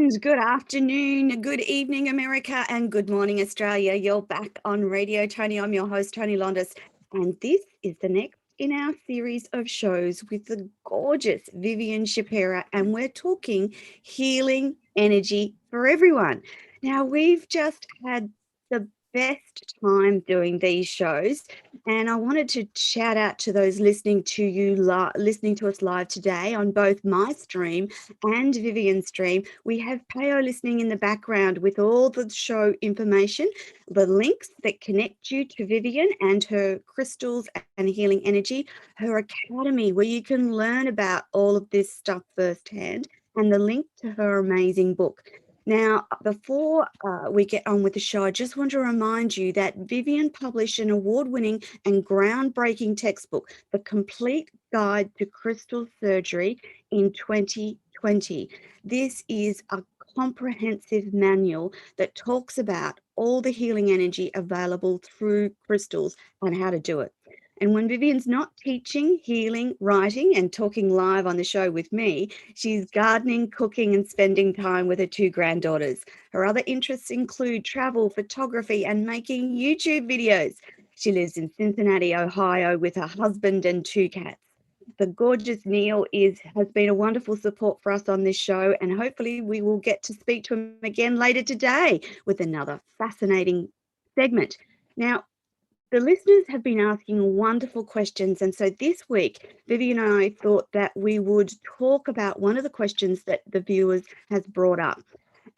And good afternoon, good evening, America, and good morning, Australia. You're back on Radio Toni. I'm your host, Toni Londis, and this is the next in our series of shows with the gorgeous Vivien Schapera, and we're talking healing energy for everyone. Now, we've just had the best time doing these shows, and I wanted to shout out to those listening to us live today on both my stream and Vivien's stream. We have Payo listening in the background with all the show information, the links that connect you to Vivien and her crystals and healing energy, her academy where you can learn about all of this stuff firsthand, and the link to her amazing book. Now, before we get on with the show, I just want to remind you that Vivien published an award-winning and groundbreaking textbook, The Complete Guide to Crystal Surgery, in 2020. This is a comprehensive manual that talks about all the healing energy available through crystals and how to do it. And when Vivien's not teaching, healing, writing, and talking live on the show with me, she's gardening, cooking, and spending time with her two granddaughters. Her other interests include travel, photography, and making YouTube videos. She lives in Cincinnati, Ohio, with her husband and two cats. The gorgeous Neil has been a wonderful support for us on this show, and hopefully we will get to speak to him again later today with another fascinating segment. Now, the listeners have been asking wonderful questions, and so this week, Vivien and I thought that we would talk about one of the questions that the viewers has brought up.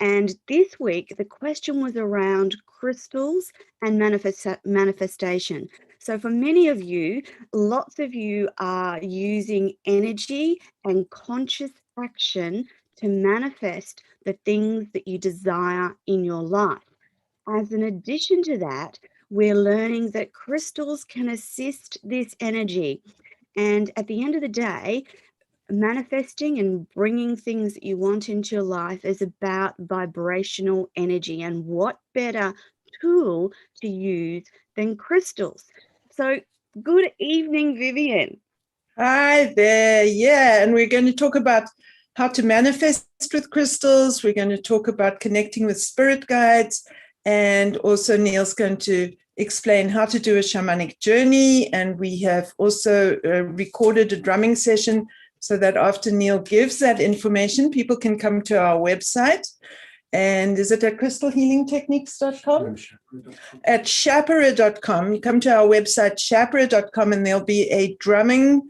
And this week, the question was around crystals and manifestation. So for many of you, lots of you are using energy and conscious action to manifest the things that you desire in your life. As an addition to that, we're learning that crystals can assist this energy. And at the end of the day, manifesting and bringing things that you want into your life is about vibrational energy. And what better tool to use than crystals? So good evening, Vivien. Hi there. Yeah, and we're going to talk about how to manifest with crystals. We're going to talk about connecting with spirit guides. And also Neil's going to explain how to do a shamanic journey. And we have also recorded a drumming session so that after Neil gives that information, people can come to our website. And is it at crystalhealingtechniques.com? At Schapera.com. You come to our website, Schapera.com, and there'll be a drumming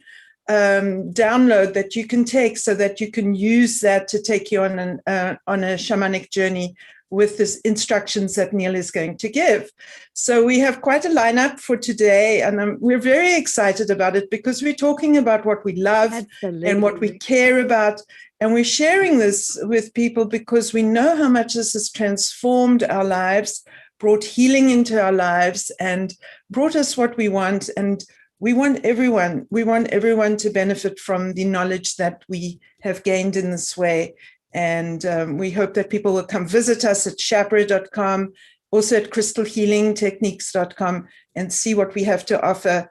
download that you can take so that you can use that to take you on a shamanic journey with the instructions that Neil is going to give. So we have quite a lineup for today, and we're very excited about it because we're talking about what we love and what we care about. And we're sharing this with people because we know how much this has transformed our lives, brought healing into our lives, and brought us what we want. And we want everyone to benefit from the knowledge that we have gained in this way. And we hope that people will come visit us at Schapera.com, also at crystalhealingtechniques.com, and see what we have to offer,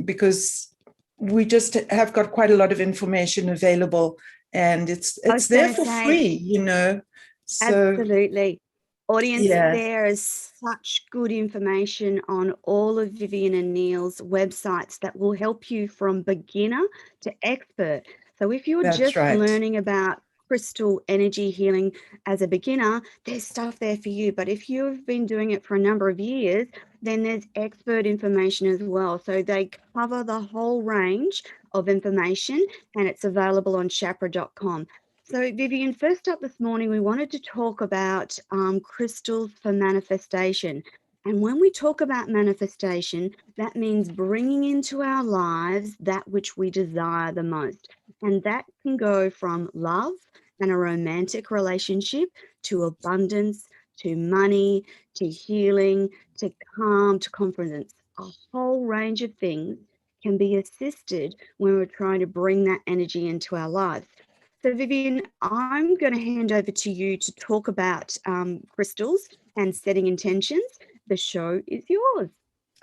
because we just have got quite a lot of information available, and it's there for free, you know. So, absolutely. Audience, there is such good information on all of Vivien and Neil's websites that will help you from beginner to expert. So if you're learning about crystal energy healing as a beginner, there's stuff there for you. But if you've been doing it for a number of years, then there's expert information as well. So they cover the whole range of information, and it's available on Schapera.com. So Vivien, first up this morning, we wanted to talk about crystals for manifestation. And when we talk about manifestation, that means bringing into our lives that which we desire the most. And that can go from love and a romantic relationship to abundance, to money, to healing, to calm, to confidence. A whole range of things can be assisted when we're trying to bring that energy into our lives. So Vivien, I'm going to hand over to you to talk about crystals and setting intentions. The show is yours.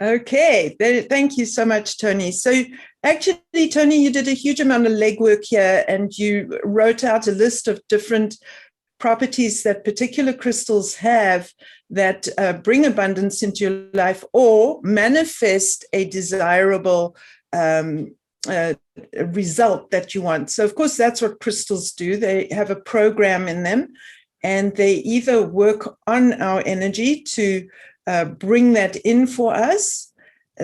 Okay, thank you so much, Toni. So actually, Toni, you did a huge amount of legwork here, and you wrote out a list of different properties that particular crystals have that bring abundance into your life or manifest a desirable result that you want. So, of course, that's what crystals do. They have a program in them, and they either work on our energy to bring that in for us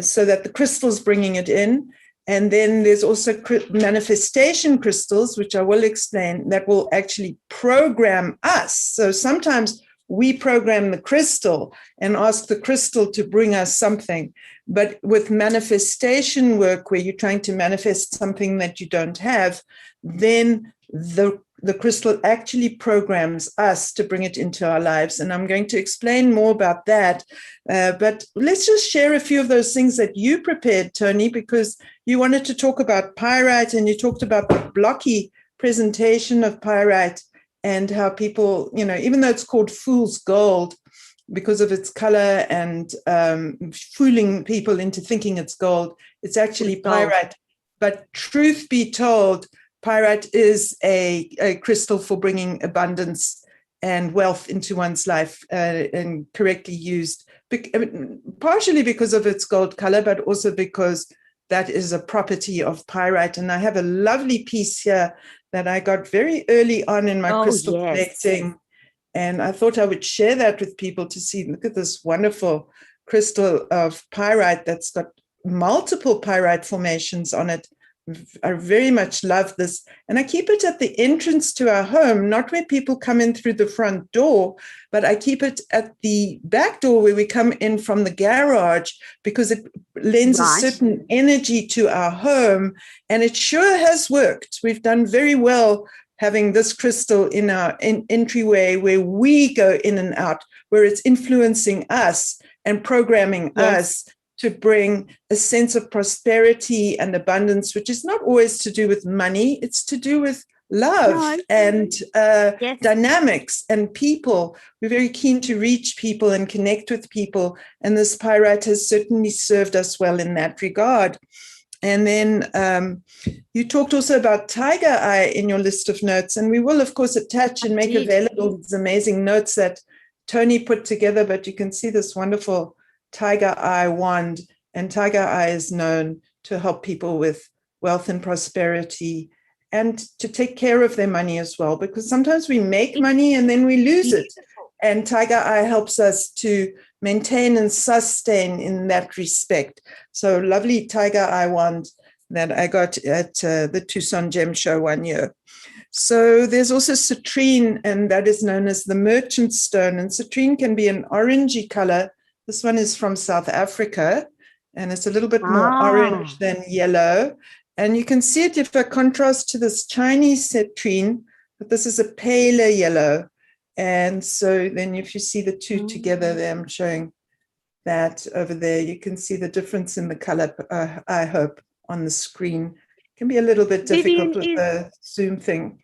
so that the crystal's bringing it in. And then there's also manifestation crystals, which I will explain, that will actually program us. So sometimes we program the crystal and ask the crystal to bring us something. But with manifestation work, where you're trying to manifest something that you don't have, then the crystal actually programs us to bring it into our lives. And I'm going to explain more about that. But let's just share a few of those things that you prepared, Toni, because you wanted to talk about pyrite, and you talked about the blocky presentation of pyrite and how people, even though it's called fool's gold because of its color and fooling people into thinking it's gold, it's actually pyrite. But truth be told, pyrite is a crystal for bringing abundance and wealth into one's life, and correctly used, partially because of its gold color, but also because that is a property of pyrite. And I have a lovely piece here that I got very early on in my crystal collecting. And I thought I would share that with people to see, look at this wonderful crystal of pyrite that's got multiple pyrite formations on it. I very much love this. And I keep it at the entrance to our home, not where people come in through the front door, but I keep it at the back door where we come in from the garage, because it lends a certain energy to our home. And it sure has worked. We've done very well having this crystal in our entryway where we go in and out, where it's influencing us and programming us to bring a sense of prosperity and abundance, which is not always to do with money. It's to do with love and dynamics and people. We're very keen to reach people and connect with people. And this pyrite has certainly served us well in that regard. And then you talked also about tiger eye in your list of notes. And we will, of course, attach and make available these amazing notes that Toni put together. But you can see this wonderful tiger eye wand, and tiger eye is known to help people with wealth and prosperity and to take care of their money as well, because sometimes we make money and then we lose it, and tiger eye helps us to maintain and sustain in that respect. So lovely tiger eye wand that I got at the Tucson Gem Show one year. So there's also citrine, and that is known as the merchant stone, and citrine can be an orangey color. This one is from South Africa, and it's a little bit more orange than yellow. And you can see it if I contrast to this Chinese citrine, but this is a paler yellow. And so then if you see the two together there, I'm showing that over there, you can see the difference in the color, I hope, on the screen. It can be a little bit difficult with the Zoom thing.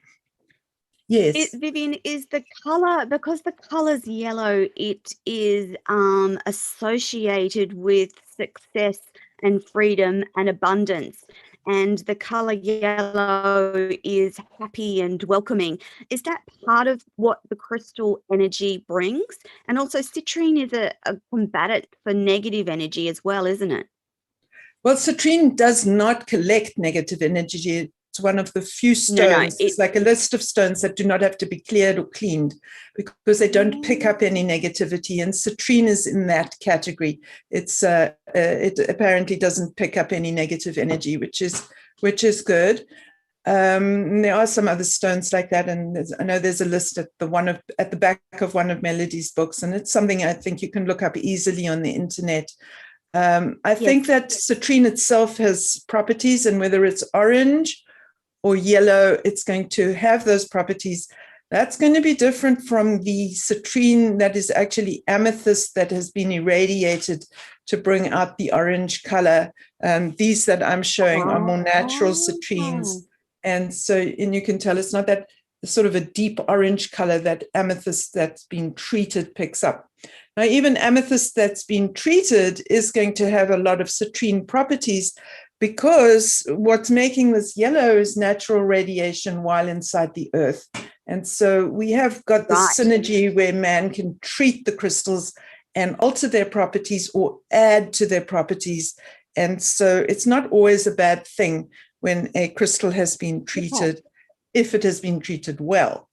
Yes. Vivien, is the color, because the color's yellow, it is associated with success and freedom and abundance. And the color yellow is happy and welcoming. Is that part of what the crystal energy brings? And also citrine is a combatant for negative energy as well, isn't it? Well, citrine does not collect negative energy. It's one of the few stones. It's like a list of stones that do not have to be cleared or cleaned because they don't pick up any negativity. And citrine is in that category. It apparently doesn't pick up any negative energy, which is good. There are some other stones like that, and I know there's a list at the back of one of Melody's books, and it's something I think you can look up easily on the internet. I think that citrine itself has properties, and whether it's orange or yellow, it's going to have those properties. That's going to be different from the citrine that is actually amethyst that has been irradiated to bring out the orange color. These that I'm showing are more natural citrines. And you can tell it's not that sort of a deep orange color that amethyst that's been treated picks up. Now, even amethyst that's been treated is going to have a lot of citrine properties, because what's making this yellow is natural radiation while inside the earth. And so we have got the synergy where man can treat the crystals and alter their properties or add to their properties. And so it's not always a bad thing when a crystal has been treated, if it has been treated well,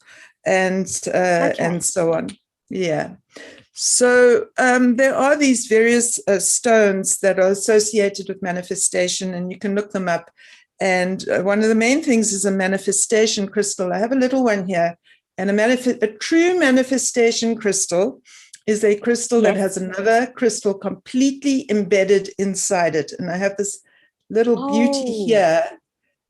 and so on. Yeah. So there are these various stones that are associated with manifestation, and you can look them up. And one of the main things is a manifestation crystal. I have a little one here, and a true manifestation crystal is a crystal that has another crystal completely embedded inside it. And I have this little beauty here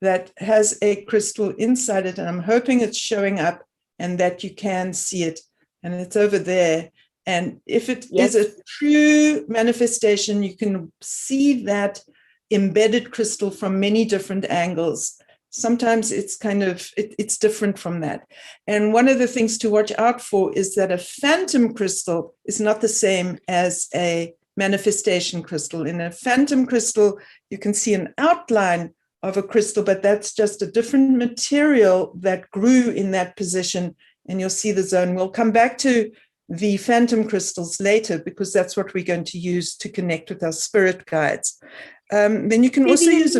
that has a crystal inside it, and I'm hoping it's showing up and that you can see it. And it's over there. And if it is a true manifestation, you can see that embedded crystal from many different angles. Sometimes it's it's different from that. And one of the things to watch out for is that a phantom crystal is not the same as a manifestation crystal. In a phantom crystal, you can see an outline of a crystal, but that's just a different material that grew in that position, and you'll see the zone. We'll come back to the phantom crystals later, because that's what we're going to use to connect with our spirit guides. Then you can also use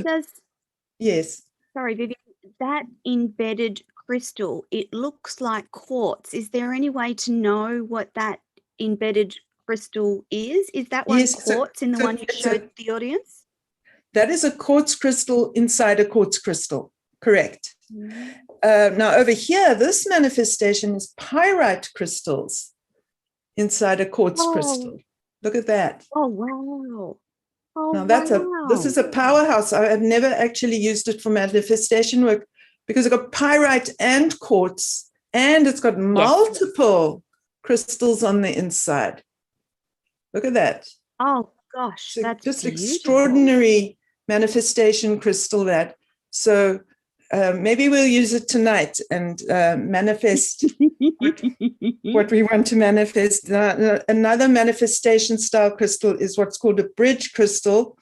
yes. Sorry, Vivien, that embedded crystal, it looks like quartz. Is there any way to know what that embedded crystal is? Is that one quartz in the one you showed the audience? That is a quartz crystal inside a quartz crystal, correct. Now over here, this manifestation is pyrite crystals inside a quartz crystal. Look at that. Oh, wow. Oh, now this is a powerhouse. I have never actually used it for manifestation work because it's got pyrite and quartz, and it's got multiple crystals on the inside. Look at that. Oh gosh, so that's just beautiful. Extraordinary manifestation crystal that. So maybe we'll use it tonight and manifest what we want to manifest. Another manifestation style crystal is what's called a bridge crystal,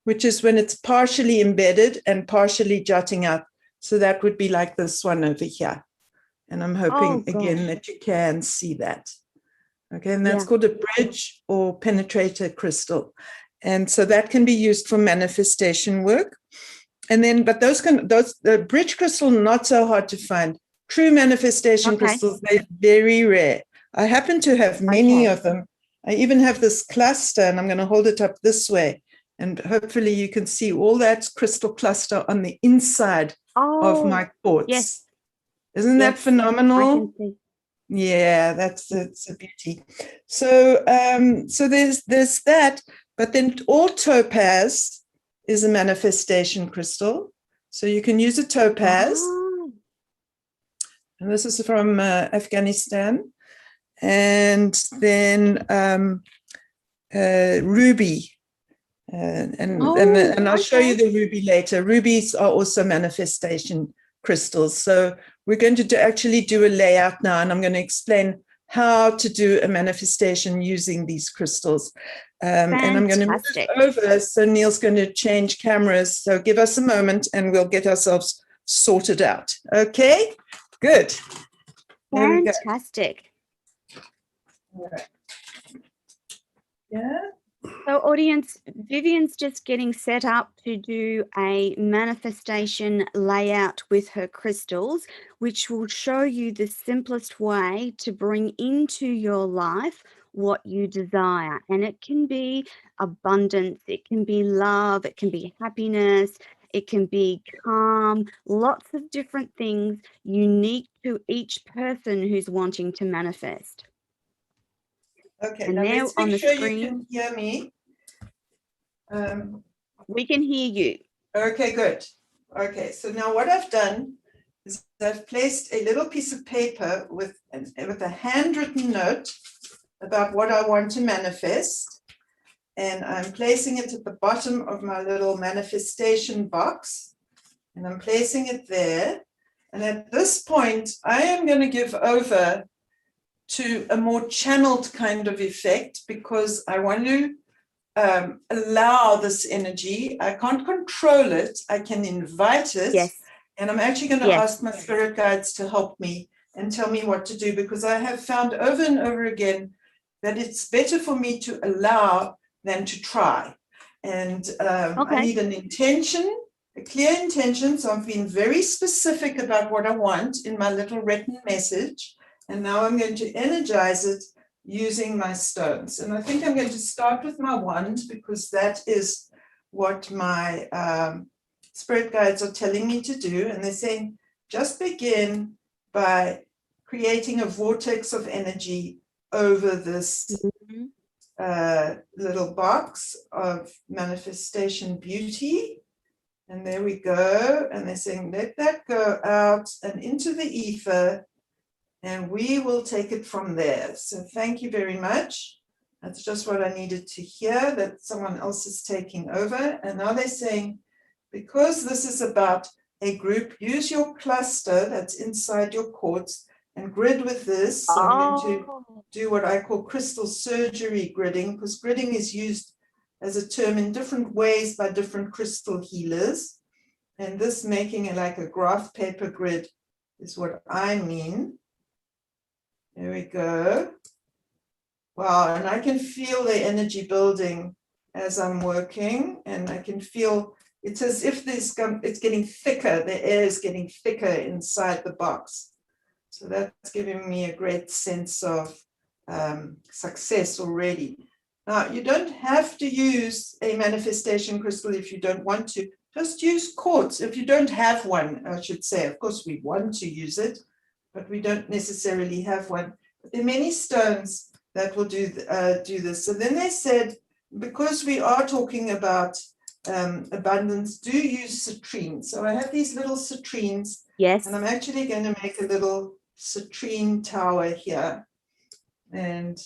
which is when it's partially embedded and partially jutting out. So that would be like this one over here. And I'm hoping again that you can see that. Okay, and that's called a bridge or penetrator crystal. And so that can be used for manifestation work. And then, but the bridge crystal, not so hard to find. True manifestation crystals, they're very rare. I happen to have many of them. I even have this cluster, and I'm going to hold it up this way. And hopefully you can see all that crystal cluster on the inside of my quartz. Yes. Isn't that phenomenal? I can see. Yeah, it's a beauty. So so there's that, but then all topaz is a manifestation crystal. So you can use a topaz. And this is from Afghanistan. And then ruby. And I'll show you the ruby later. Rubies are also manifestation crystals. So we're going to actually do a layout now, and I'm going to explain how to do a manifestation using these crystals. And I'm going to move it over. So Neil's going to change cameras. So give us a moment and we'll get ourselves sorted out. Okay, good. Fantastic. All right. Yeah. So audience, Vivien's just getting set up to do a manifestation layout with her crystals, which will show you the simplest way to bring into your life what you desire. And it can be abundance, it can be love, it can be happiness, it can be calm, lots of different things unique to each person who's wanting to manifest. Okay, and now now let's on make the sure screen, you can hear me. We can hear you. Okay, good. Okay, so now what I've done is I've placed a little piece of paper with a handwritten note about what I want to manifest. And I'm placing it at the bottom of my little manifestation box. And I'm placing it there. And at this point, I am going to give over to a more channeled kind of effect, because I want to allow this energy. I can't control it. I can invite it. Yes. And I'm actually going to ask my spirit guides to help me and tell me what to do, because I have found over and over again that it's better for me to allow than to try. And I need an intention, a clear intention. So I've been very specific about what I want in my little written message. And now I'm going to energize it using my stones. And I think I'm going to start with my wand, because that is what my spirit guides are telling me to do. And they're saying, just begin by creating a vortex of energy over this little box of manifestation beauty. And there we go. And they're saying, let that go out and into the ether, and we will take it from there. So thank you very much. That's just what I needed to hear, that someone else is taking over. And now they're saying, because this is about a group, use your cluster that's inside your quartz and grid with this. So I'm going to do what I call crystal surgery gridding, because gridding is used as a term in different ways by different crystal healers. And this making it like a graph paper grid is what I mean. There we go. Wow, and I can feel the energy building as I'm working, and I can feel it's as if it's getting thicker, the air is getting thicker inside the box. So that's giving me a great sense of success already. Now, you don't have to use a manifestation crystal if you don't want to. Just use quartz if you don't have one, I should say. Of course, we want to use it, but we don't necessarily have one. But there are many stones that will do this. So then they said, because we are talking about abundance, do use citrine. So I have these little citrines. Yes. And I'm actually going to make a little citrine tower here. And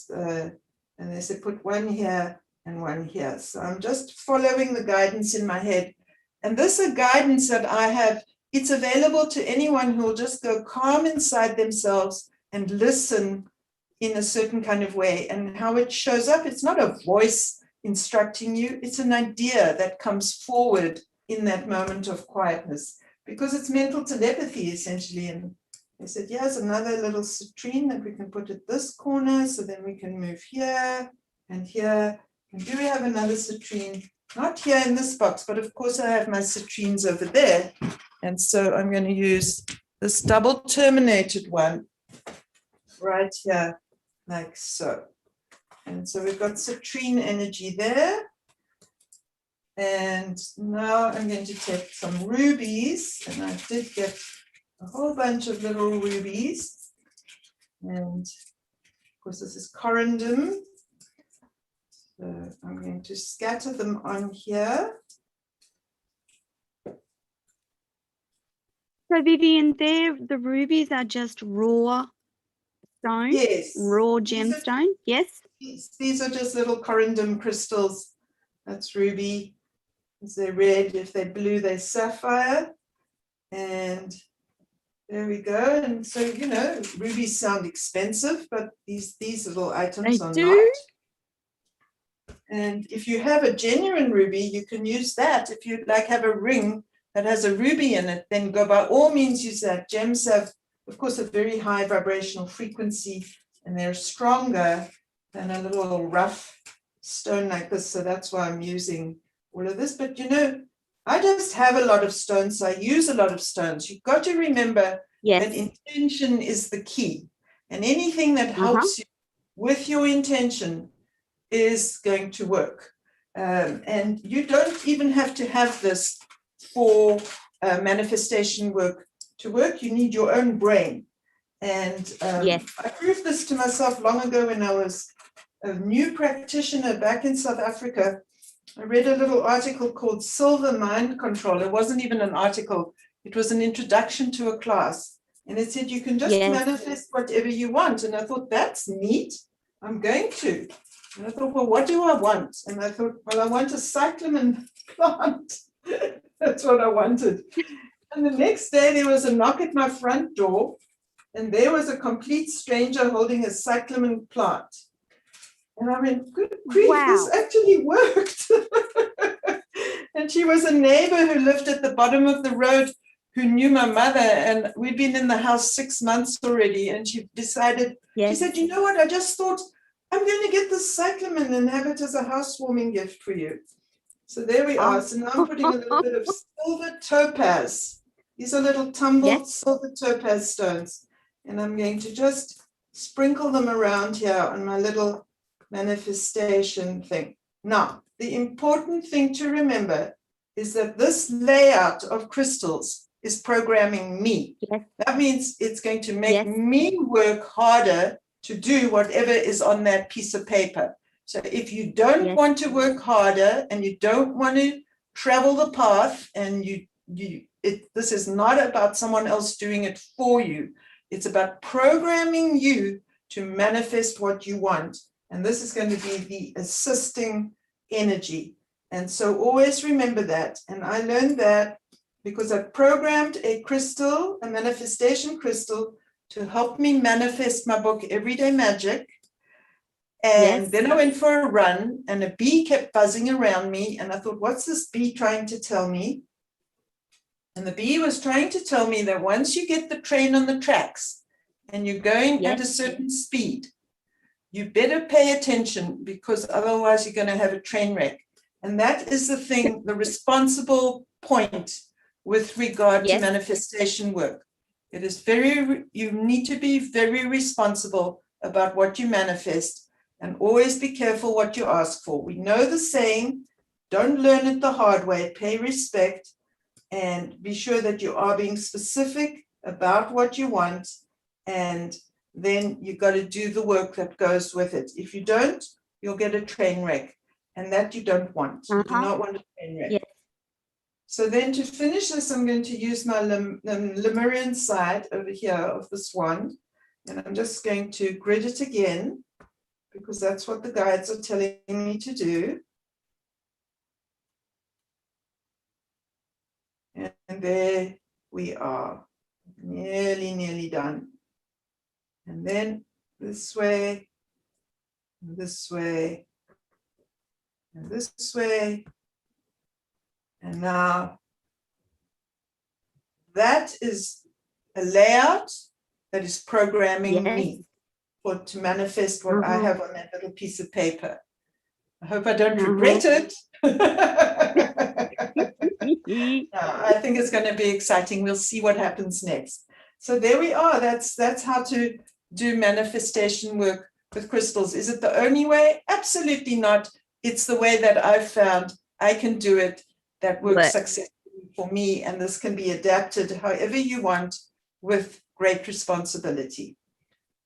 they said, put one here and one here. So I'm just following the guidance in my head. And this is a guidance that I have. It's available to anyone who will just go calm inside themselves and listen in a certain kind of way. And how it shows up, it's not a voice instructing you, it's an idea that comes forward in that moment of quietness, because it's mental telepathy essentially. And they said, here's another little citrine that we can put at this corner, so then we can move here and here. And do we have another citrine? Not here in this box, but of course I have my citrines over there. And so I'm going to use this double terminated one right here, like so. And so we've got citrine energy there. And now I'm going to take some rubies, and I did get a whole bunch of little rubies. And of course, this is corundum. So I'm going to scatter them on here. So Vivien, the rubies are just raw stone? Yes. Raw gemstone? Yes? These are just little corundum crystals. That's ruby. If they're red, if they're blue, they're sapphire. And there we go. And so, you know, rubies sound expensive, but these little items are not. And if you have a genuine ruby, you can use that. If you like have a ring that has a ruby in it, then go by all means use that. Gems have, of course, a very high vibrational frequency, and they're stronger than a little rough stone like this. So that's why I'm using all of this. But you know, I just have a lot of stones, so I use a lot of stones. You've got to remember that intention is the key. And anything that helps you with your intention is going to work. And you don't even have to have this for manifestation work to work. You need your own brain. And I proved this to myself long ago when I was a new practitioner back in South Africa. I read a little article called Silver Mind Control. It wasn't even an article. It was an introduction to a class. And it said, you can just manifest whatever you want. And I thought, that's neat. I'm going to. And I thought, well, what do I want? And I thought, well, I want a cyclamen plant. That's what I wanted. And the next day there was a knock at my front door, and there was a complete stranger holding a cyclamen plant. And I went, good grief, Wow. this actually worked. And she was a neighbor who lived at the bottom of the road who knew my mother. And we'd been in the house 6 months already. And she decided, she said, you know what? I just thought I'm going to get this cyclamen and have it as a housewarming gift for you. So there we are. So now I'm putting a little bit of silver topaz. These are little tumbled silver topaz stones. And I'm going to just sprinkle them around here on my little manifestation thing. Now, the important thing to remember is that this layout of crystals is programming me. That means it's going to make me work harder to do whatever is on that piece of paper. So if you don't want to work harder and you don't want to travel the path, and this is not about someone else doing it for you. It's about programming you to manifest what you want. And this is going to be the assisting energy. And so always remember that. And I learned that because I programmed a crystal, a manifestation crystal, to help me manifest my book, Everyday Magic. And then I went for a run and a bee kept buzzing around me. And I thought, what's this bee trying to tell me? And the bee was trying to tell me that once you get the train on the tracks and you're going at a certain speed, you better pay attention, because otherwise you're going to have a train wreck. And that is the thing, the responsible point with regard to manifestation work. It is you need to be very responsible about what you manifest, and always be careful what you ask for. We know the saying, don't learn it the hard way, pay respect, and be sure that you are being specific about what you want, and then you got to do the work that goes with it. If you don't, you'll get a train wreck, and that you don't want. You do not want a train wreck. So then to finish this, I'm going to use my Lemurian side over here of this wand, and I'm just going to grid it again, because that's what the guides are telling me to do. And there we are, nearly done. And then this way, and this way, and this way. And now that is a layout that is programming me to manifest what I have on that little piece of paper. I hope I don't regret it. No, I think it's going to be exciting. We'll see what happens next. So there we are. That's how to do manifestation work with crystals. Is it the only way? Absolutely not. It's the way that I've found I can do it that works successfully for me. And this can be adapted however you want with great responsibility.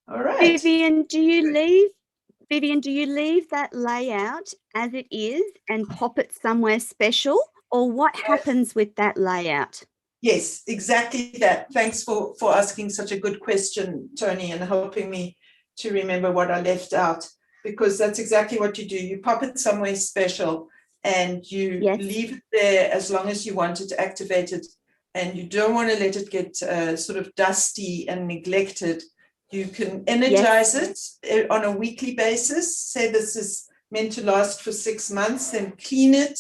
All right. Vivien, do you leave that layout as it is and pop it somewhere special, or what happens with that layout? Yes, exactly that. Thanks for asking such a good question, Toni, and helping me to remember what I left out, because that's exactly what you do. You pop it somewhere special and you leave it there as long as you want it activated, and you don't want to let it get sort of dusty and neglected. You can energize it on a weekly basis. Say this is meant to last for 6 months, then clean it,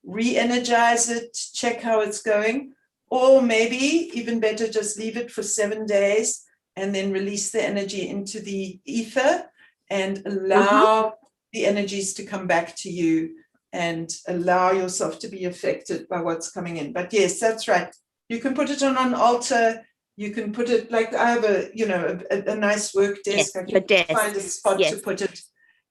re-energize it, check how it's going. Or maybe even better, just leave it for 7 days and then release the energy into the ether and allow the energies to come back to you and allow yourself to be affected by what's coming in. But yes, that's right. You can put it on an altar. You can put it, like I have a nice work desk. I can find a spot to put it,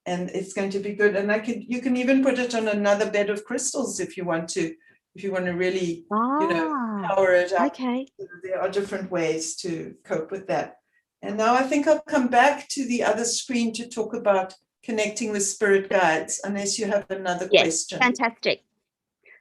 and it's going to be good. And you can even put it on another bed of crystals if you want to really, power it up. Okay. There are different ways to cope with that. And now I think I'll come back to the other screen to talk about connecting with spirit guides, unless you have another question. Fantastic.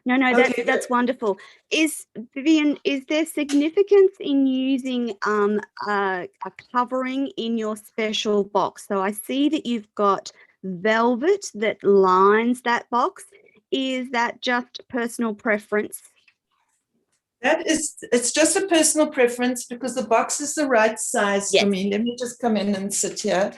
No, that's wonderful. Vivien, is there significance in using a covering in your special box? So I see that you've got velvet that lines that box. Is that just personal preference? It's just a personal preference, because the box is the right size for me. Let me just come in and sit here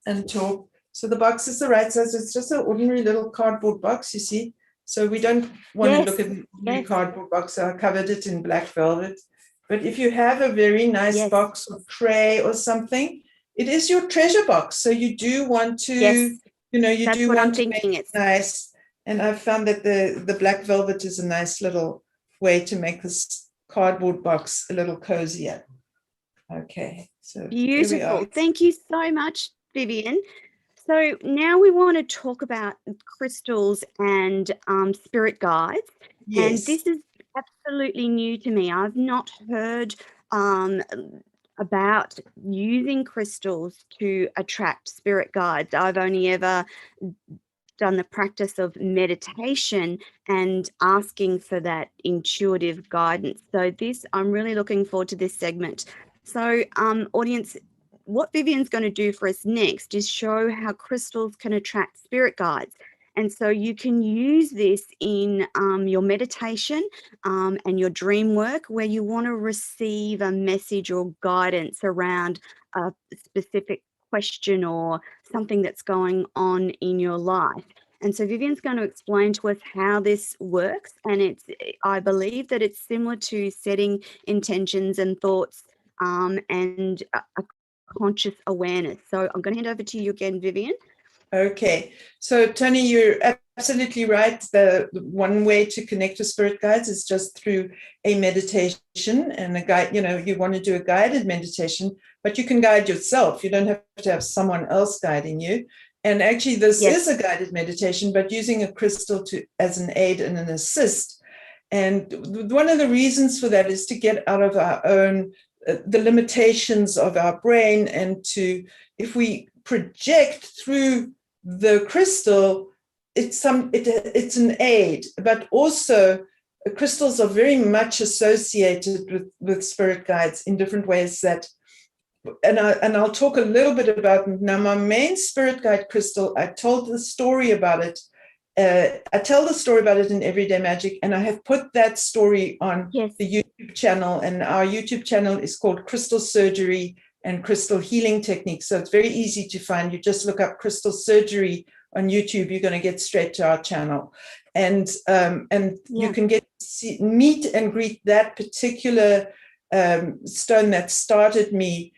and talk. So the box is the right size. It's just an ordinary little cardboard box, you see. So we don't want to look at an ordinary cardboard box. So I covered it in black velvet. But if you have a very nice box or tray or something, it is your treasure box. So you do want to, you know, you do want to make it nice. And I've found that the black velvet is a nice little way to make this cardboard box a little cozier. Okay, so beautiful. Here we are. Thank you so much, Vivien. So now we want to talk about crystals and spirit guides. Yes. And this is absolutely new to me. I've not heard about using crystals to attract spirit guides. I've only ever done the practice of meditation and asking for that intuitive guidance. So I'm really looking forward to this segment. So audience, what Vivien's going to do for us next is show how crystals can attract spirit guides. And so you can use this in your meditation and your dream work where you want to receive a message or guidance around a specific question or something that's going on in your life. And so Vivien's going to explain to us how this works. And I believe that it's similar to setting intentions and thoughts and a conscious awareness. So I'm going to hand over to you again, Vivien. Okay, so Toni, you're absolutely right. The one way to connect to spirit guides is just through a meditation and a guide. You know, you want to do a guided meditation, but you can guide yourself. You don't have to have someone else guiding you. And actually, this is a guided meditation, but using a crystal as an aid and an assist. And one of the reasons for that is to get out of our own the limitations of our brain, and if we project through the crystal, it's an aid, but also crystals are very much associated with spirit guides in different ways and I'll talk a little bit about now. My main spirit guide crystal, I told the story about it. I tell the story about it in Everyday Magic, and I have put that story on the YouTube channel, and our YouTube channel is called Crystal Surgery and Crystal Healing Techniques. So it's very easy to find. You just look up Crystal Surgery on YouTube, you're going to get straight to our channel. And you can meet and greet that particular stone that started me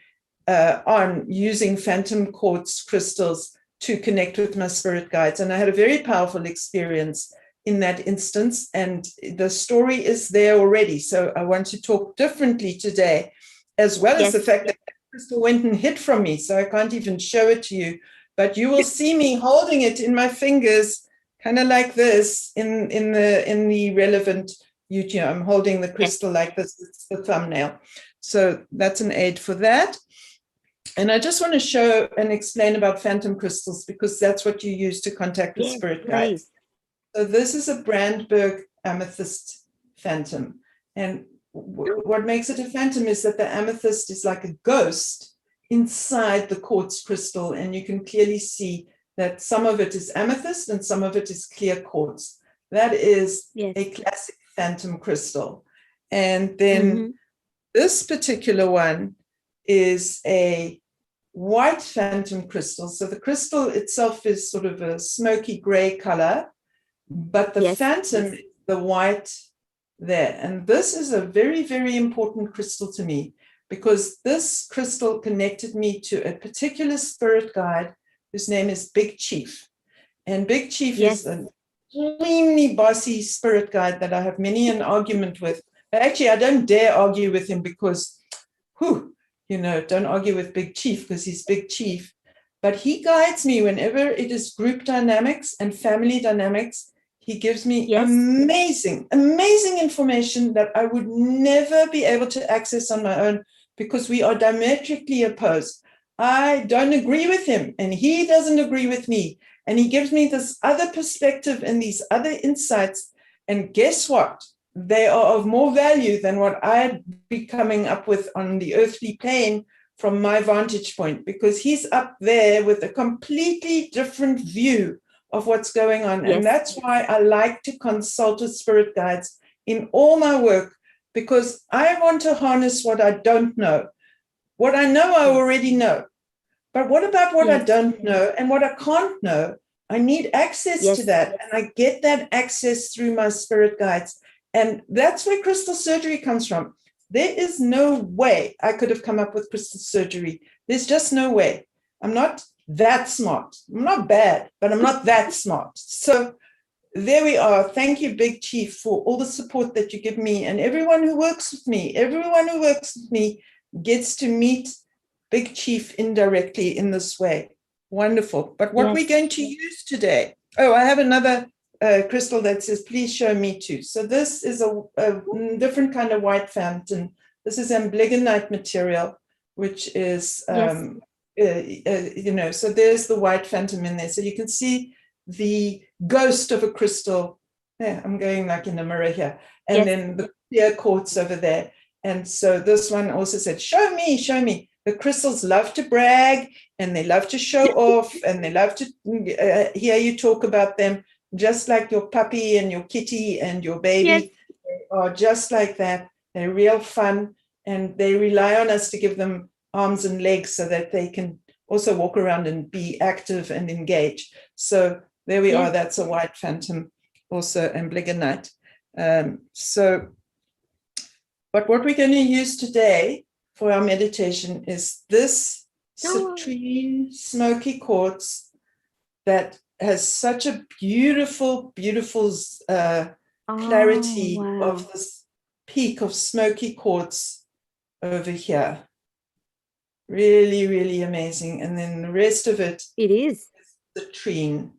on using phantom quartz crystals to connect with my spirit guides. And I had a very powerful experience in that instance. And the story is there already. So I want to talk differently today, as well as the fact that crystal went and hid from me. So I can't even show it to you. But you will see me holding it in my fingers, kind of like this in the relevant YouTube. I'm holding the crystal like this. It's the thumbnail. So that's an aid for that. And I just want to show and explain about phantom crystals, because that's what you use to contact with spirit guides. So this is a Brandberg Amethyst Phantom. And what makes it a phantom is that the amethyst is like a ghost inside the quartz crystal. And you can clearly see that some of it is amethyst and some of it is clear quartz. That is a classic phantom crystal. And then this particular one is a white phantom crystal. So the crystal itself is sort of a smoky gray color, but the phantom is the white there. And this is a very, very important crystal to me, because this crystal connected me to a particular spirit guide whose name is Big Chief. And Big Chief is an extremely bossy spirit guide that I have many an argument with. But actually, I don't dare argue with him because, don't argue with Big Chief because he's Big Chief. But he guides me whenever it is group dynamics and family dynamics. He gives me amazing, amazing information that I would never be able to access on my own, because we are diametrically opposed. I don't agree with him and he doesn't agree with me. And he gives me this other perspective and these other insights. And guess what? They are of more value than what I'd be coming up with on the earthly plane from my vantage point, because he's up there with a completely different view of what's going on. And that's why I like to consult with spirit guides in all my work, because I want to harness what I don't know. What I know, I already know. But what about what I Yes. don't know and what I can't know? I need access Yes. to that. And I get that access through my spirit guides. And that's where crystal surgery comes from. There is no way I could have come up with crystal surgery. There's just no way. I'm not that smart. I'm not bad, but I'm not that smart. So there we are. Thank you, Big Chief, for all the support that you give me and everyone who works with me. Everyone who works with me gets to meet Big Chief indirectly in this way. Wonderful. But what we're going to use today, I have another crystal that says, please show me too. So this is a different kind of white fountain. This is amblygonite material, which is, so there's the white phantom in there. So you can see the ghost of a crystal. Yeah, I'm going like in a mirror here. And then the clear quartz over there. And so this one also said, show me, show me. The crystals love to brag and they love to show off and they love to hear you talk about them, just like your puppy and your kitty and your baby. Yes. They are just like that. They're real fun and they rely on us to give them arms and legs so that they can also walk around and be active and engage. So there we are. That's a white phantom, also amblygonite. But what we're going to use today for our meditation is this citrine smoky quartz that has such a beautiful, beautiful clarity of this peak of smoky quartz over here. Really, really amazing. And then the rest of it is citrine.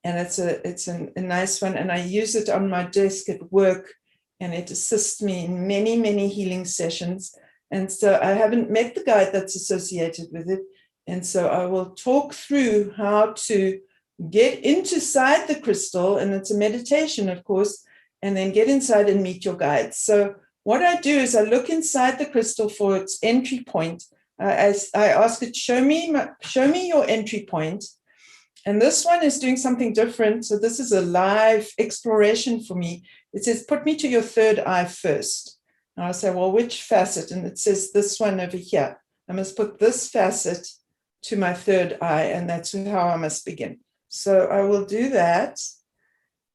And it's a nice one. And I use it on my desk at work and it assists me in many, many healing sessions. And so I haven't met the guide that's associated with it. And so I will talk through how to get inside the crystal, and it's a meditation, of course, and then get inside and meet your guides. So what I do is I look inside the crystal for its entry point. I ask it, show me your entry point. And this one is doing something different. So this is a live exploration for me. It says, put me to your third eye first. And I'll say, well, which facet? And it says this one over here. I must put this facet to my third eye, and that's how I must begin. So I will do that.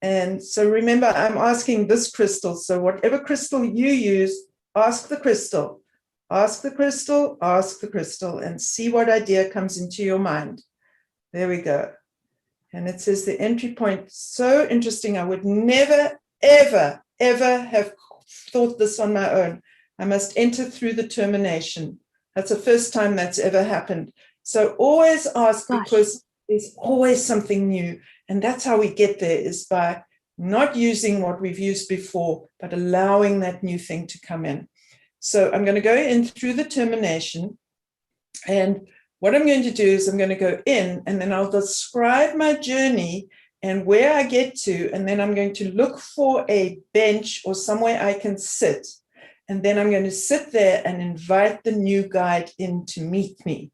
And so remember, I'm asking this crystal. So whatever crystal you use, ask the crystal. Ask the crystal, ask the crystal, and see what idea comes into your mind. There we go. And it says the entry point. So interesting. I would never, ever, ever have thought this on my own. I must enter through the termination. That's the first time that's ever happened. So always ask, because there's always something new. And that's how we get there, is by not using what we've used before, but allowing that new thing to come in. So I'm going to go in through the termination. And what I'm going to do is I'm going to go in and then I'll describe my journey and where I get to. And then I'm going to look for a bench or somewhere I can sit. And then I'm going to sit there and invite the new guide in to meet me.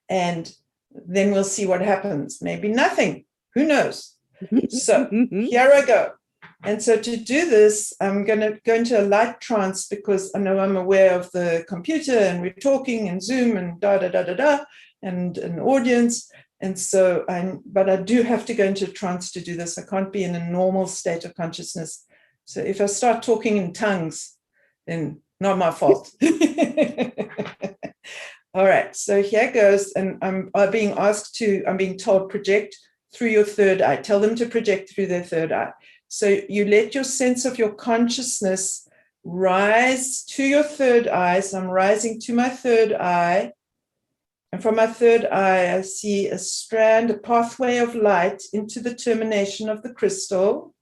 And then we'll see what happens. Maybe nothing. Who knows? So here I go. And so to do this, I'm going to go into a light trance, because I know I'm aware of the computer and we're talking and Zoom and and an audience. And so but I do have to go into a trance to do this. I can't be in a normal state of consciousness. So if I start talking in tongues, then not my fault. All right, so here goes. And I'm being told, project through your third eye. Tell them to project through their third eye. So you let your sense of your consciousness rise to your third eye. So I'm rising to my third eye. And from my third eye, I see a strand, a pathway of light into the termination of the crystal.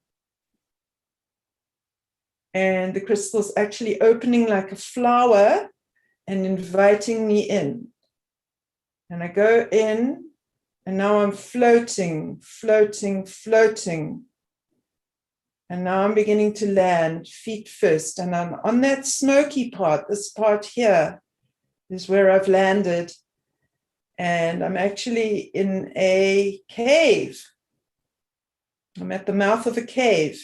And the crystal's actually opening like a flower and inviting me in. And I go in, and now I'm floating, floating, floating. And now I'm beginning to land, feet first. And I'm on that smoky part. This part here is where I've landed. And I'm actually in a cave. I'm at the mouth of a cave.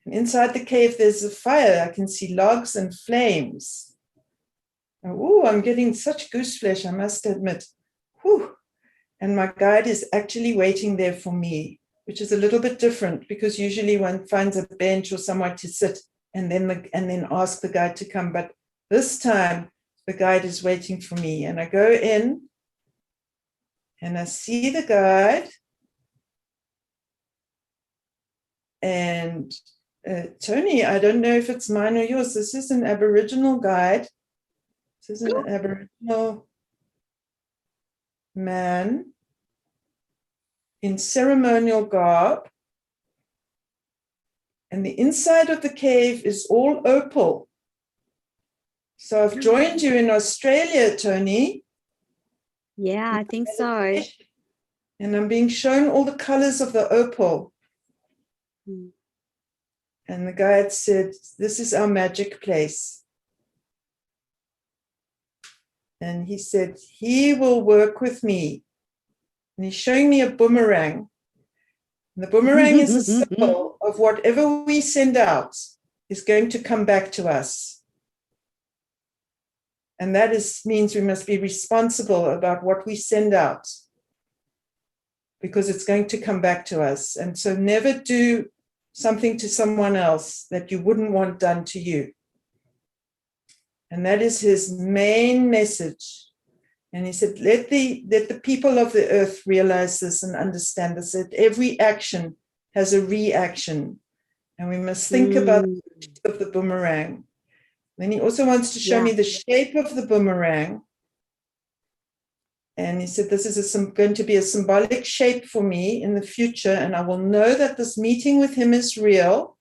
And inside the cave, there's a fire. I can see logs and flames. Oh, I'm getting such goose flesh, I must admit. Whew. And my guide is actually waiting there for me, which is a little bit different because usually one finds a bench or somewhere to sit and then ask the guide to come. But this time the guide is waiting for me, and I go in and I see the guide, and Toni, I don't know if it's mine or yours. This is an Aboriginal guide. This is an Aboriginal man in ceremonial garb. And the inside of the cave is all opal. So I've joined you in Australia, Toni. Yeah, I think so. And I'm being shown all the colors of the opal. And the guide said, this is our magic place. And he said, he will work with me. And he's showing me a boomerang. And the boomerang is a symbol of whatever we send out is going to come back to us. And that means we must be responsible about what we send out, because it's going to come back to us. And so never do something to someone else that you wouldn't want done to you. And that is his main message. And he said, let the people of the earth realize this and understand this, that every action has a reaction. And we must think about the shape of the boomerang. Then he also wants to show me the shape of the boomerang. And he said, this is going to be a symbolic shape for me in the future. And I will know that this meeting with him is real,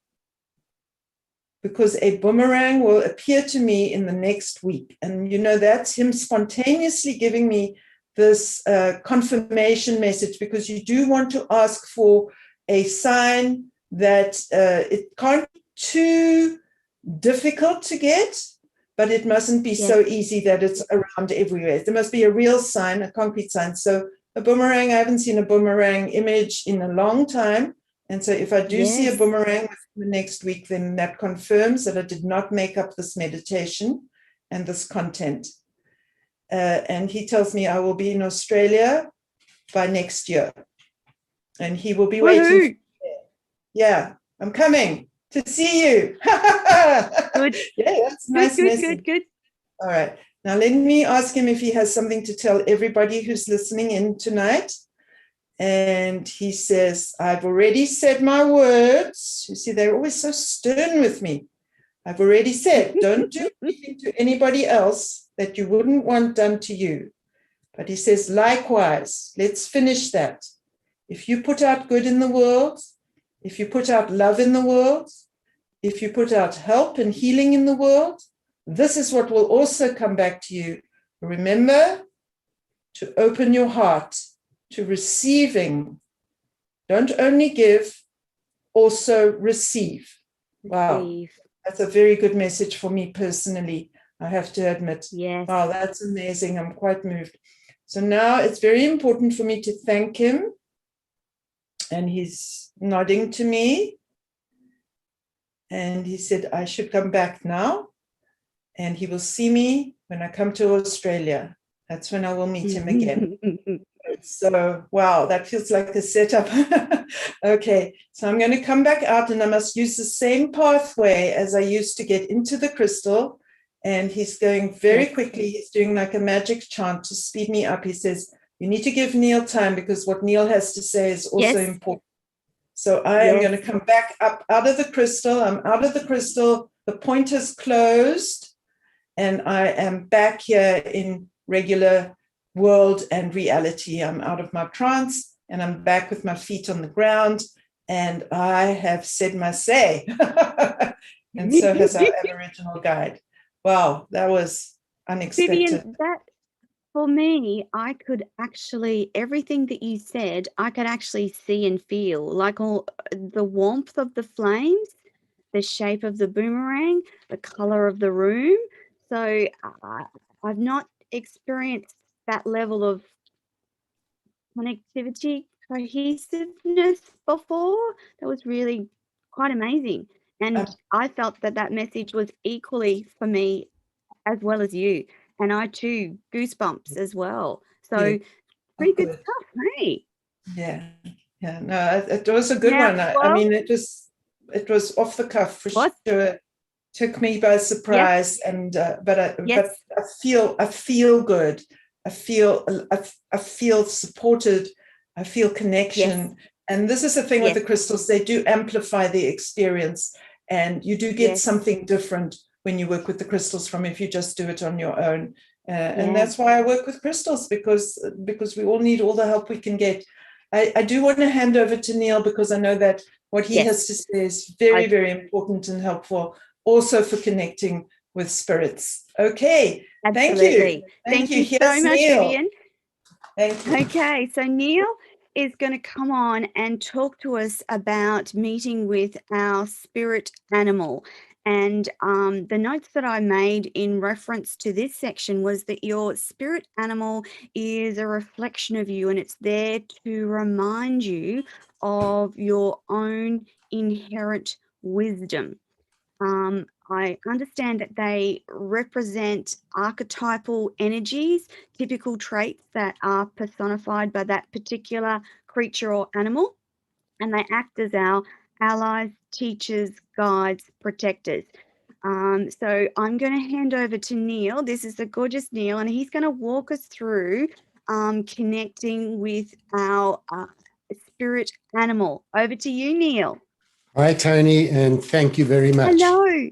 because a boomerang will appear to me in the next week. And, that's him spontaneously giving me this confirmation message, because you do want to ask for a sign that it can't be too difficult to get, but it mustn't be so easy that it's around everywhere. There must be a real sign, a concrete sign. So a boomerang, I haven't seen a boomerang image in a long time. And so if I do see a boomerang within the next week, then that confirms that I did not make up this meditation and this content. And he tells me I will be in Australia by next year. And he will be waiting. Yeah, I'm coming to see you. Good. Yeah, that's nice. Good. All right. Now let me ask him if he has something to tell everybody who's listening in tonight. And he says, I've already said my words. You see, they're always so stern with me. I've already said, don't do anything to anybody else that you wouldn't want done to you. But he says, likewise, let's finish that. If you put out good in the world, if you put out love in the world, if you put out help and healing in the world, this is what will also come back to you. Remember to open your heart to receiving. Don't only give, also receive. Wow, that's a very good message for me personally, I have to admit. Yes. Wow, that's amazing. I'm quite moved. So now it's very important for me to thank him. And he's nodding to me. And he said, I should come back now. And he will see me when I come to Australia. That's when I will meet him again. So, wow, that feels like a setup. Okay, so I'm going to come back out, and I must use the same pathway as I used to get into the crystal. And he's going very quickly. He's doing like a magic chant to speed me up. He says, you need to give Neil time, because what Neil has to say is also important. So I am going to come back up out of the crystal. I'm out of the crystal. The point has closed, and I am back here in regular world and reality. I'm out of my trance, and I'm back with my feet on the ground, and I have said my say. And so has our Aboriginal guide. Wow, that was unexpected. Vivien, that for me, I could actually, everything that you said, I could actually see and feel, like all the warmth of the flames, the shape of the boomerang, the color of the room. So I've not experienced that level of connectivity, cohesiveness before. That was really quite amazing. And I felt that message was equally for me as well as you. And I too, goosebumps as well. So Yeah. pretty Oh, good good. stuff, hey? Yeah. Yeah. No, it was a good Now, one. I well, mean, it was off the cuff for what? sure. Took me by Yep. surprise, and but Yes. I feel good. I feel supported. I feel Yes. connection. And this is the thing with Yes. the crystals; they do amplify the experience, and you do get Yes. something different when you work with the crystals from if you just do it on your own. And Yeah. that's why I work with crystals, because we all need all the help we can get. I do want to hand over to Neil, because I know that what he Yes. has to say is very, I- very important and helpful, also for connecting with spirits. Okay. Thank you. Absolutely. Thank you so Here's much, Neil. Vivien. Thank you. Okay, so Neil is going to come on and talk to us about meeting with our spirit animal. And the notes that I made in reference to this section was that your spirit animal is a reflection of you, and it's there to remind you of your own inherent wisdom. I understand that they represent archetypal energies, typical traits that are personified by that particular creature or animal, and they act as our allies, teachers, guides, protectors. So I'm going to hand over to Neil. This is the gorgeous Neil, and he's going to walk us through connecting with our spirit animal. Over to you, Neil. Hi, Toni, and thank you very much. Hello.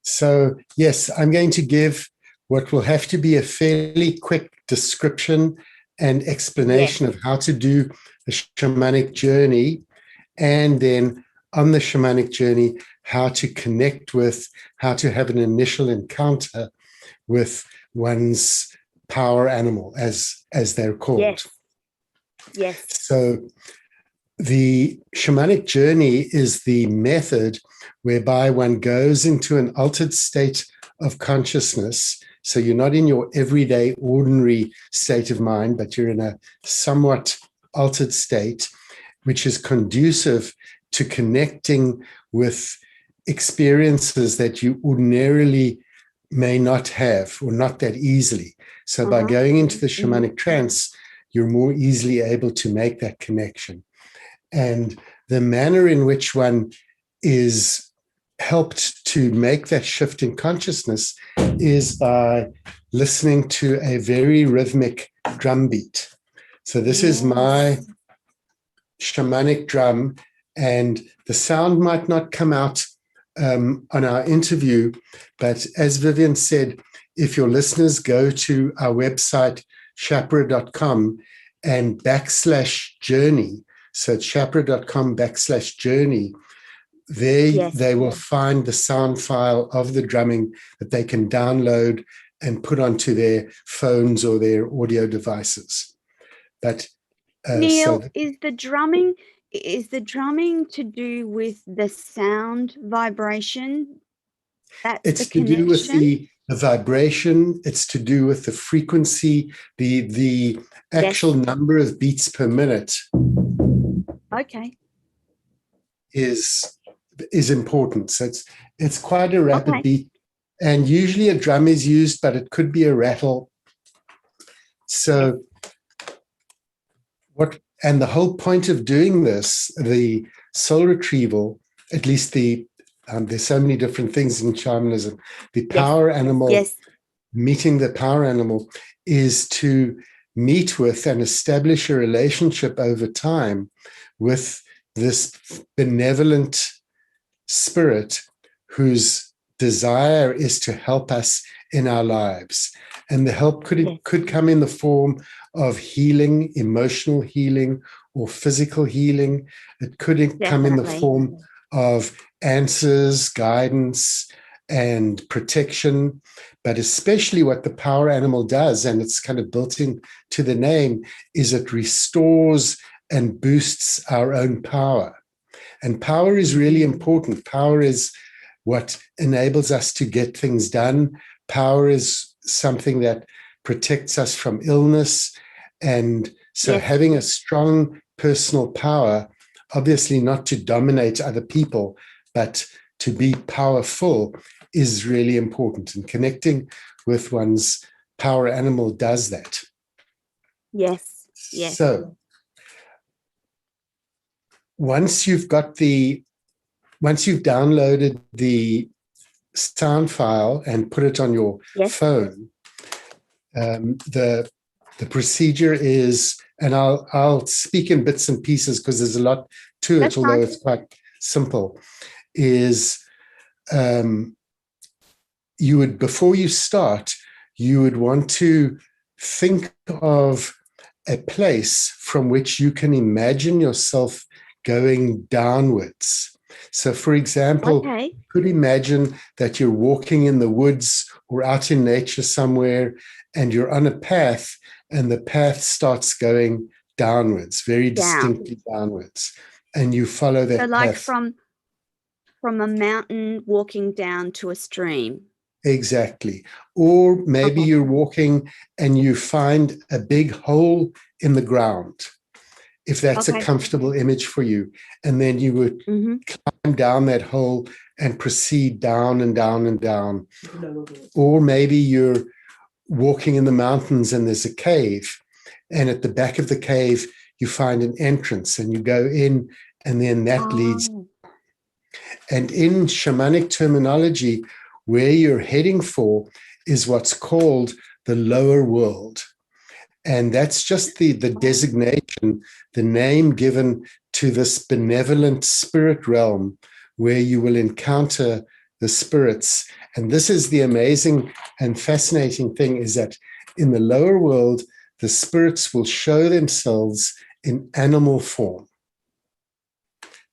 So, yes, I'm going to give what will have to be a fairly quick description and explanation of how to do a shamanic journey, and then on the shamanic journey, how to connect with, how to have an initial encounter with one's power animal, as they're called. Yes. Yes. So the shamanic journey is the method whereby one goes into an altered state of consciousness. So you're not in your everyday, ordinary state of mind, but you're in a somewhat altered state, which is conducive to connecting with experiences that you ordinarily may not have, or not that easily. So by going into the shamanic trance, you're more easily able to make that connection. And the manner in which one is helped to make that shift in consciousness is by listening to a very rhythmic drum beat. So this is my shamanic drum, and the sound might not come out on our interview, but as Vivien said, if your listeners go to our website, shapera.com, and /journey, so it's shapera.com/journey, there they will find the sound file of the drumming that they can download and put onto their phones or their audio devices. But Neil, is the drumming to do with the sound vibration? It's to do with the vibration. It's to do with the frequency, the actual number of beats per minute. Okay. Is important. So it's quite a rapid beat, and usually a drum is used, but it could be a rattle. So the whole point of doing this, the soul retrieval, at least there's so many different things in shamanism. The power animal, meeting the power animal, is to meet with and establish a relationship over time with this benevolent spirit whose desire is to help us in our lives. And the help could come in the form of healing, emotional healing, or physical healing. It could come in the form of answers, guidance, and protection. But especially what the power animal does, and it's kind of built into the name, is it restores and boosts our own power. And power is really important. Power is what enables us to get things done. Power is something that protects us from illness. And so having a strong personal power, obviously not to dominate other people, but to be powerful, is really important. And connecting with one's power animal does that. Yes. Yes. So once you've downloaded the sound file and put it on your Yes. phone, the procedure is, and I'll speak in bits and pieces because there's a lot to That's it, although fine. it's quite simple, is you would, before you start, you would want to think of a place from which you can imagine yourself going downwards. So, for example, Okay. you could imagine that you're walking in the woods or out in nature somewhere, and you're on a path, and the path starts going downwards, very distinctly downwards, and you follow that So like path. from a mountain walking down to a stream. Exactly. Or maybe Okay. you're walking and you find a big hole in the ground, if that's a Okay. comfortable image for you. And then you would climb down that hole and proceed down and down and down. Or maybe you're walking in the mountains and there's a cave, and at the back of the cave you find an entrance and you go in, and then that leads. And in shamanic terminology, where you're heading for is what's called the lower world. And that's just the designation, the name given to this benevolent spirit realm where you will encounter the spirits. And this is the amazing and fascinating thing, is that in the lower world, the spirits will show themselves in animal form.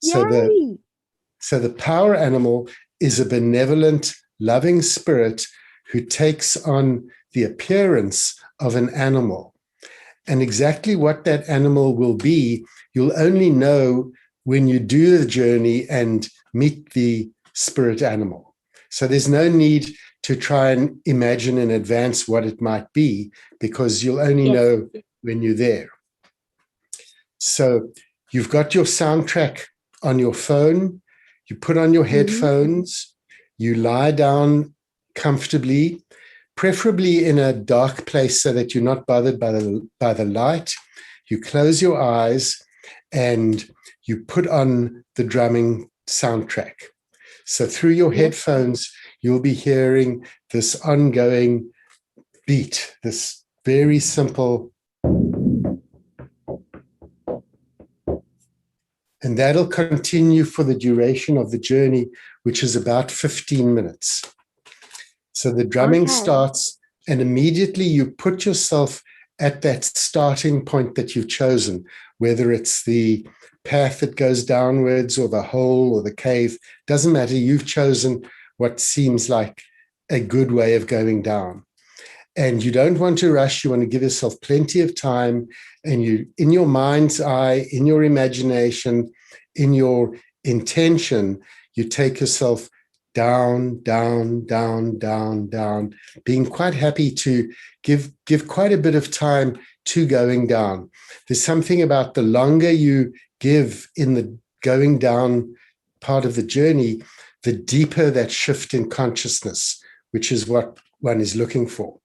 So the power animal is a benevolent, loving spirit who takes on the appearance of an animal. And exactly what that animal will be, you'll only know when you do the journey and meet the spirit animal. So there's no need to try and imagine in advance what it might be, because you'll only know when you're there. So you've got your soundtrack on your phone, you put on your headphones, you lie down comfortably, preferably in a dark place so that you're not bothered by the light. You close your eyes and you put on the drumming soundtrack. So through your headphones, you'll be hearing this ongoing beat, this very simple, and that'll continue for the duration of the journey, which is about 15 minutes. So the drumming starts, and immediately you put yourself at that starting point that you've chosen, whether it's the path that goes downwards or the hole or the cave, doesn't matter. You've chosen what seems like a good way of going down. And you don't want to rush. You want to give yourself plenty of time. And you, in your mind's eye, in your imagination, in your intention, you take yourself down, down, down, down, down, being quite happy to give quite a bit of time to going down. There's something about the longer you give in the going down part of the journey, the deeper that shift in consciousness, which is what one is looking for.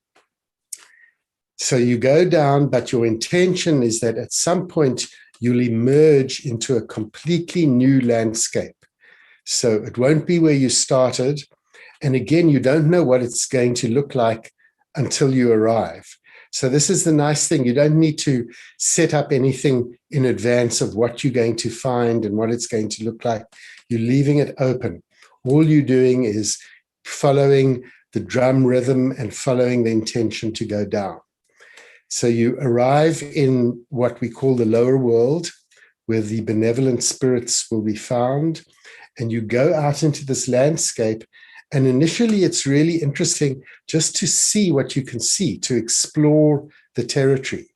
So you go down, but your intention is that at some point you'll emerge into a completely new landscape. So it won't be where you started. And again, you don't know what it's going to look like until you arrive. So this is the nice thing. You don't need to set up anything in advance of what you're going to find and what it's going to look like. You're leaving it open. All you're doing is following the drum rhythm and following the intention to go down. So you arrive in what we call the lower world, where the benevolent spirits will be found, and you go out into this landscape. And initially, it's really interesting just to see what you can see, to explore the territory.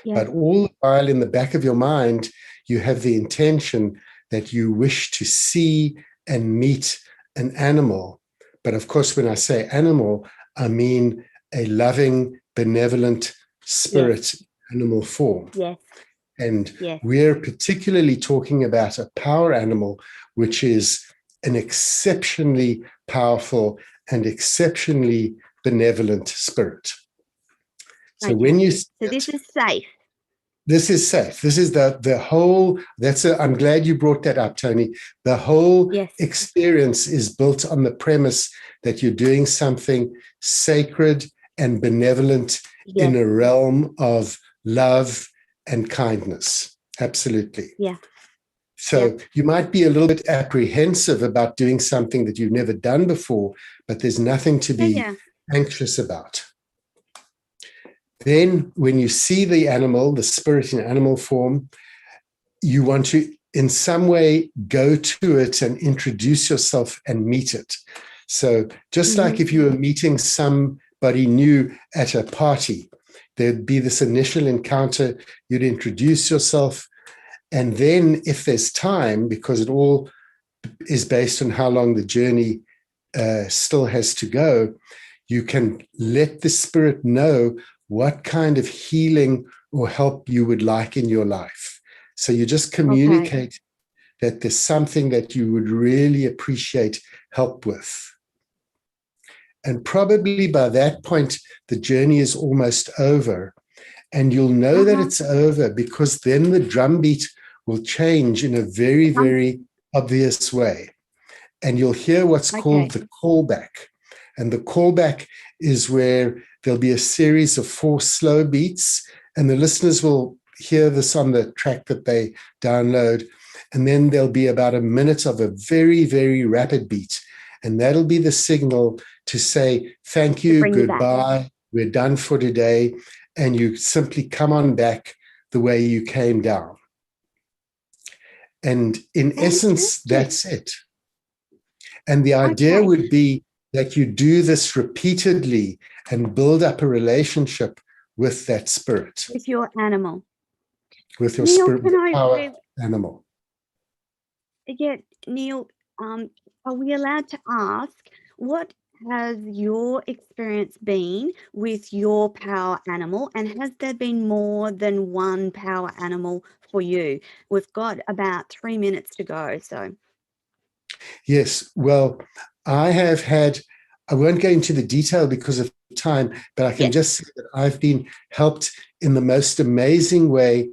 But all the while in the back of your mind, you have the intention that you wish to see and meet an animal. But of course, when I say animal, I mean a loving, benevolent spirit, animal form. And we're particularly talking about a power animal, which is an exceptionally powerful and exceptionally benevolent spirit. So Okay. when you So this is safe. this is safe. This is the whole, I'm glad you brought that up, Toni. The whole Yes. experience is built on the premise that you're doing something sacred and benevolent in a realm of love and kindness. Absolutely. Yeah. So you might be a little bit apprehensive about doing something that you've never done before, but there's nothing to be anxious about. Then when you see the animal, the spirit in animal form, you want to in some way go to it and introduce yourself and meet it. So just like if you were meeting somebody new at a party, there'd be this initial encounter, you'd introduce yourself. And then if there's time, because it all is based on how long the journey still has to go, you can let the spirit know what kind of healing or help you would like in your life. So you just communicate that there's something that you would really appreciate help with. And probably by that point, the journey is almost over. And you'll know that it's over because then the drumbeat will change in a very, very obvious way. And you'll hear what's called the callback. And the callback is where there'll be a series of 4 slow beats, and the listeners will hear this on the track that they download. And then there'll be about a minute of a very, very rapid beat. And that'll be the signal to say, thank you, goodbye, we're done for today. And you simply come on back the way you came down. And in essence, that's it. And the idea would be that you do this repeatedly and build up a relationship with that spirit. With your animal. With your Neil, spirit, the power animal. Yeah, Neil, are we allowed to ask, what has your experience been with your power animal, and has there been more than one power animal for you? We've got about 3 minutes to go. So yes, well, I won't go into the detail because of time, but I can just say that I've been helped in the most amazing way,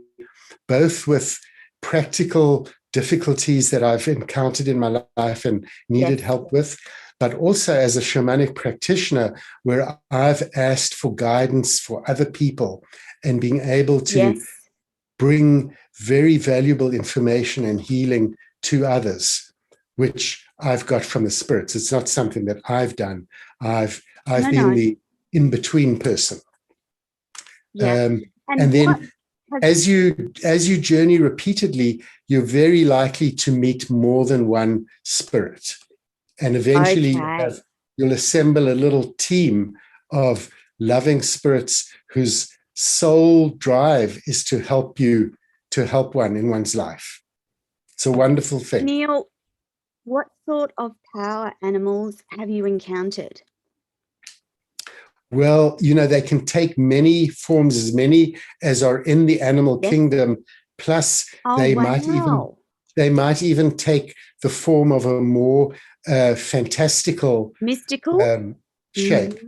both with practical difficulties that I've encountered in my life and needed help with, but also as a shamanic practitioner where I've asked for guidance for other people and being able to bring very valuable information and healing to others, which I've got from the spirits. It's not something that I've done. I've been the in-between person. And then as you journey repeatedly, you're very likely to meet more than one spirit. And eventually you'll assemble a little team of loving spirits whose sole drive is to help you, to help one in one's life. It's a wonderful thing. Neil, what sort of power animals have you encountered? Well, they can take many forms, as many as are in the animal kingdom. Plus, they might even take the form of a more fantastical, mystical shape.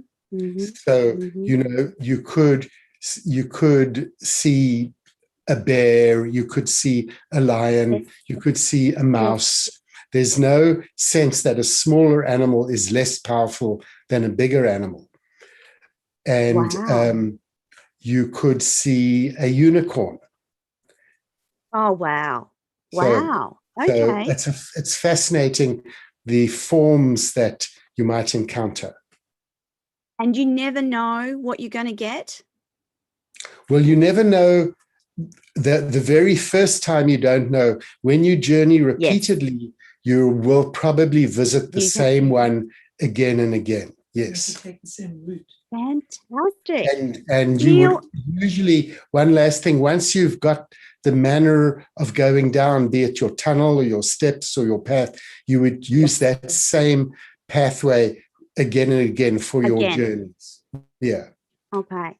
So you could see a bear, you could see a lion, you could see a mouse. There's no sense that a smaller animal is less powerful than a bigger animal. And you could see a unicorn. Oh, wow. So it's fascinating, the forms that you might encounter. And you never know what you're going to get? Well, you never know. The very first time you don't know. When you journey repeatedly, you will probably visit the same one again and again. Yes. You take the same route. Fantastic. And you would usually, one last thing, once you've got the manner of going down, be it your tunnel or your steps or your path, you would use that same pathway again and again for your journeys. Yeah. Okay.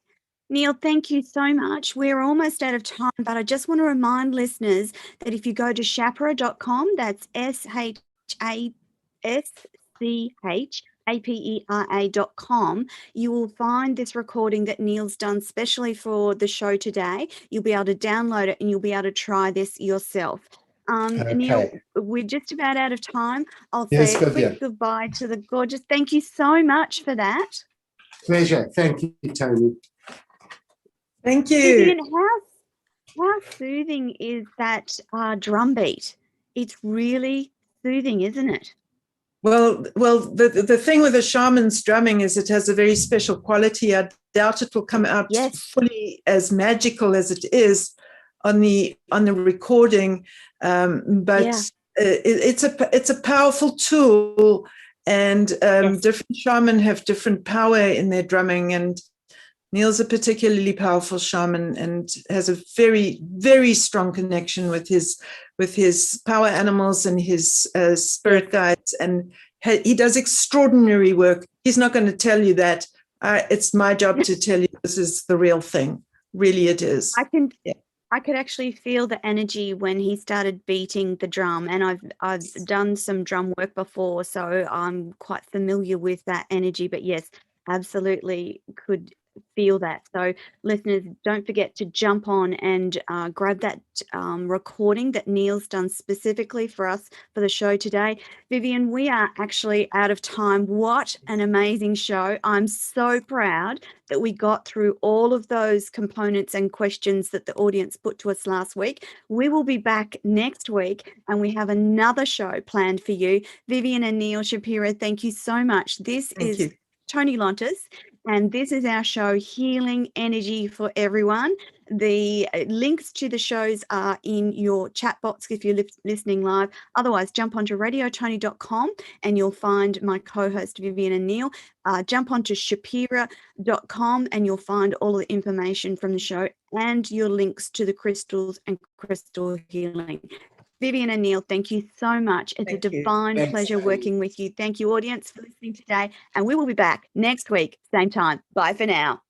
Neil, thank you so much. We're almost out of time, but I just want to remind listeners that if you go to Schapera.com, that's SHASCH apera.com, you will find this recording that Neil's done specially for the show today. You'll be able to download it and you'll be able to try this yourself. Neil, we're just about out of time. I'll say a quick goodbye to the gorgeous. Thank you so much for that. Pleasure. Thank you, Toni. Thank you. Vivien, how soothing is that drum beat? It's really soothing, isn't it? Well, the thing with the shaman's drumming is it has a very special quality. I doubt it will come out fully as magical as it is on the recording, but it's a powerful tool, and different shaman have different power in their drumming, and Neil's a particularly powerful shaman and has a very, very strong connection with his power animals and his spirit guides, and he does extraordinary work. He's not going to tell you that. It's my job to tell you this is the real thing. Really, it is. I could actually feel the energy when he started beating the drum, and I've done some drum work before, so I'm quite familiar with that energy. But yes, absolutely could feel that. So listeners, don't forget to jump on and grab that recording that Neil's done specifically for us for the show today. Vivien, we are actually out of time. What an amazing show. I'm so proud that we got through all of those components and questions that the audience put to us last week. We will be back next week and we have another show planned for you. Vivien and Neil Schapera, thank you so much. This is Toni Lontis, and this is our show, Healing Energy for Everyone. The links to the shows are in your chat box if you're listening live. Otherwise, jump onto radiotoni.com and you'll find my co-host Vivien and Neil. Jump onto shapera.com and you'll find all the information from the show and your links to the crystals and crystal healing. Vivien and Neil, thank you so much. It's a divine pleasure working with you. Thank you, audience, for listening today. And we will be back next week, same time. Bye for now.